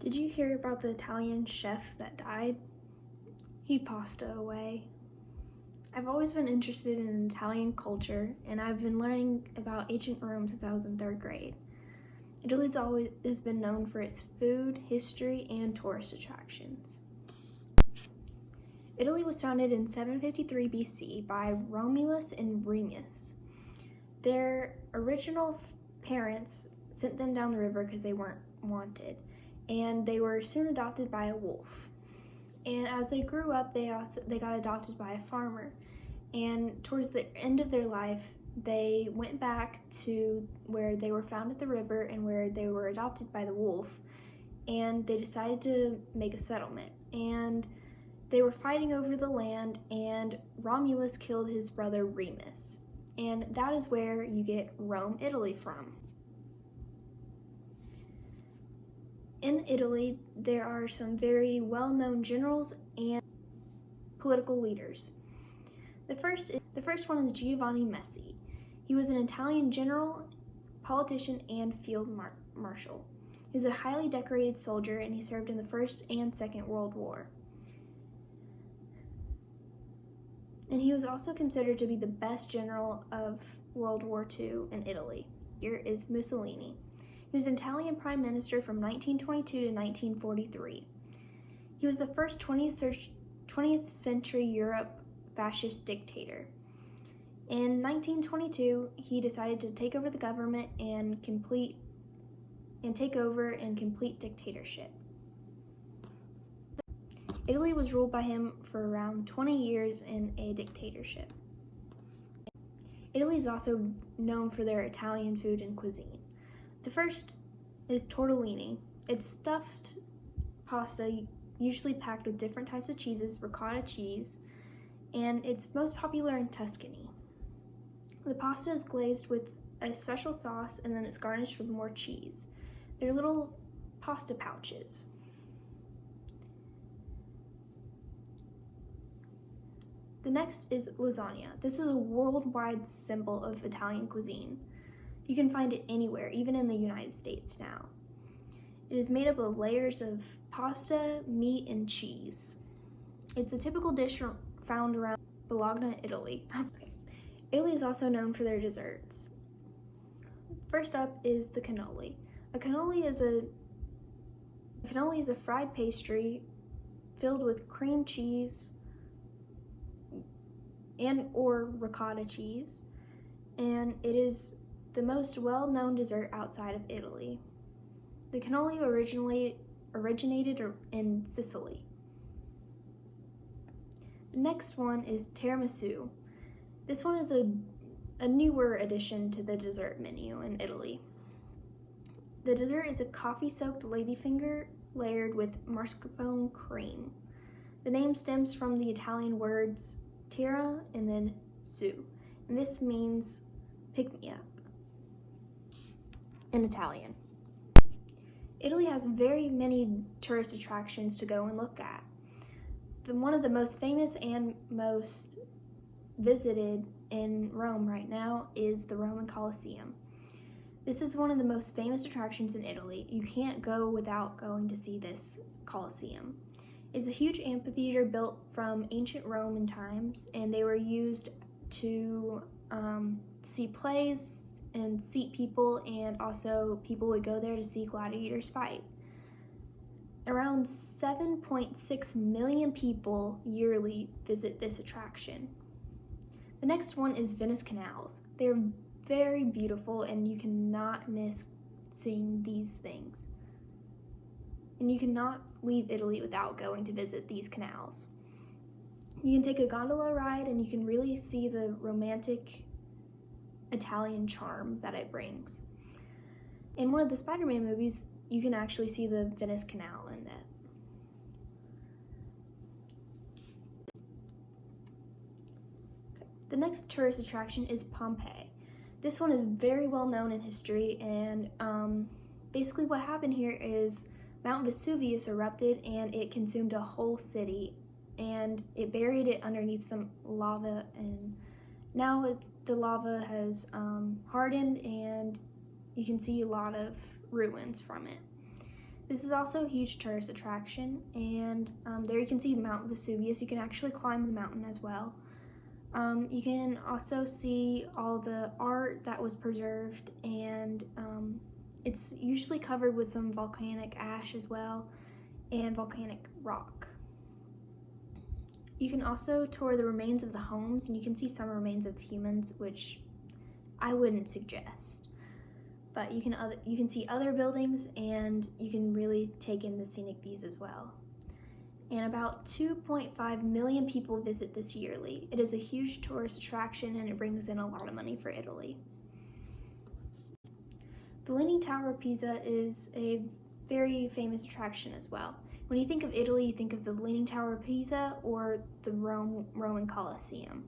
Did you hear about the Italian chef that died? He passed away. I've always been interested in Italian culture, and I've been learning about ancient Rome since I was in 3rd grade. Italy's always has been known for its food, history, and tourist attractions. Italy was founded in 753 BC by Romulus and Remus. Their original parents sent them down the river because they weren't wanted, and they were soon adopted by a wolf. And as they grew up, they got adopted by a farmer. And towards the end of their life, they went back to where they were found at the river and where they were adopted by the wolf, and they decided to make a settlement. And they were fighting over the land, and Romulus killed his brother Remus. And that is where you get Rome, Italy from. In Italy, there are some very well-known generals and political leaders. The first one is Giovanni Messi. He was an Italian general, politician, and field marshal. He was a highly decorated soldier, and he served in the First and Second World War. And he was also considered to be the best general of World War II in Italy. Here is Mussolini. He was an Italian prime minister from 1922 to 1943. He was the first 20th century Europe fascist dictator. In 1922, he decided to take over the government and take over and complete dictatorship. Italy was ruled by him for around 20 years in a dictatorship. Italy is also known for their Italian food and cuisine. The first is tortellini. It's stuffed pasta, usually packed with different types of cheeses, ricotta cheese, and it's most popular in Tuscany. The pasta is glazed with a special sauce, and then it's garnished with more cheese. They're little pasta pouches. The next is lasagna. This is a worldwide symbol of Italian cuisine. You can find it anywhere, even in the United States now. It is made up of layers of pasta, meat, and cheese. It's a typical dish found around Bologna, Italy. Italy is also known for their desserts. First up is the cannoli. A cannoli is a fried pastry filled with cream cheese or ricotta cheese, and it is the most well-known dessert outside of Italy. The cannoli originated in Sicily. The next one is tiramisu. This one is a newer addition to the dessert menu in Italy. The dessert is a coffee-soaked ladyfinger layered with mascarpone cream. The name stems from the Italian words tira and then su, and this means pick me up in Italian. Italy has very many tourist attractions to go and look at. One of the most famous and most visited in Rome right now is the Roman Colosseum. This is one of the most famous attractions in Italy. You can't go without going to see this Colosseum. It's a huge amphitheater built from ancient Roman times, and they were used to see plays and seat people, and also people would go there to see gladiators fight. Around 7.6 million people yearly visit this attraction. The next one is Venice canals. They're very beautiful, and you cannot miss seeing these things. And you cannot leave Italy without going to visit these canals. You can take a gondola ride, and you can really see the romantic Italian charm that it brings. In one of the Spider-Man movies, you can actually see the Venice Canal in that. The next tourist attraction is Pompeii. This one is very well known in history, and basically what happened here is Mount Vesuvius erupted and it consumed a whole city, and it buried it underneath some lava, and now the lava has hardened, and you can see a lot of ruins from it. This is also a huge tourist attraction, and there you can see Mount Vesuvius. You can actually climb the mountain as well. You can also see all the art that was preserved, and it's usually covered with some volcanic ash as well and volcanic rock. You can also tour the remains of the homes, and you can see some remains of humans, which I wouldn't suggest. But you can see other buildings, and you can really take in the scenic views as well. And about 2.5 million people visit this yearly. It is a huge tourist attraction, and it brings in a lot of money for Italy. The Leaning Tower of Pisa is a very famous attraction as well. When you think of Italy, you think of the Leaning Tower of Pisa or the Roman Colosseum.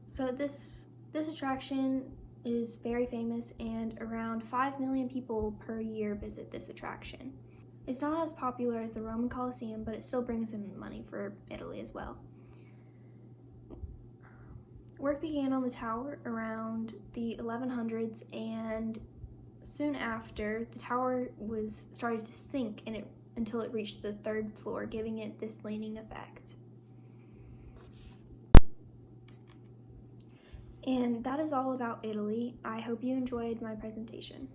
So this attraction is very famous, and around 5 million people per year visit this attraction. It's not as popular as the Roman Colosseum, but it still brings in money for Italy as well. Work began on the tower around the 1100s, and soon after, the tower started to sink until it reached the 3rd floor, giving it this leaning effect. And that is all about Italy. I hope you enjoyed my presentation.